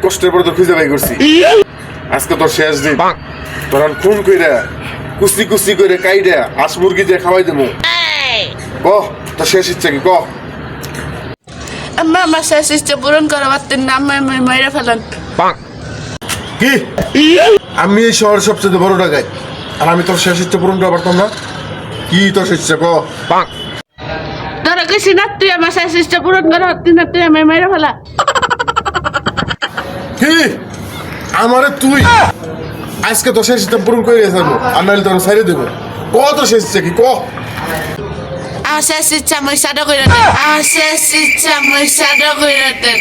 কষ্টের পরে তো খুঁজে বাই করছি আজকে তোর শেষ দিন তোর খুন কইরা কুচি কুচি করে কাইডা হাঁস মুরগি দিয়ে খাওয়াই দেবো ক তোর শেষ ইচ্ছা কি ক আম্মা আমার শেষ ইচ্ছা পূরণ করা পারতেন না আম্মা মাইরা ফেলান কি আমি এই শহরের সবচেয়ে বড় ডাকাই আর আমি তোর শেষ ইচ্ছা পূরণ করা পারতাম না কি তোর শেষ ইচ্ছা ক তোরা কইছি না তুই আমার শেষ ইচ্ছা পূরণ করা পারতেন না তুই আমি মাইরা ফেলা কি আমারে তুই আজকে তোর শেষ ইচ্ছা পূরণ করে যাবো আর নাহলে তোর সাইডে দেবো ক তোর শেষ ইচ্ছা কি ক আমার শেষ ইচ্ছা মই সাদা কইরা দেন আমার শেষ ইচ্ছা মই সাদা কইরা দেন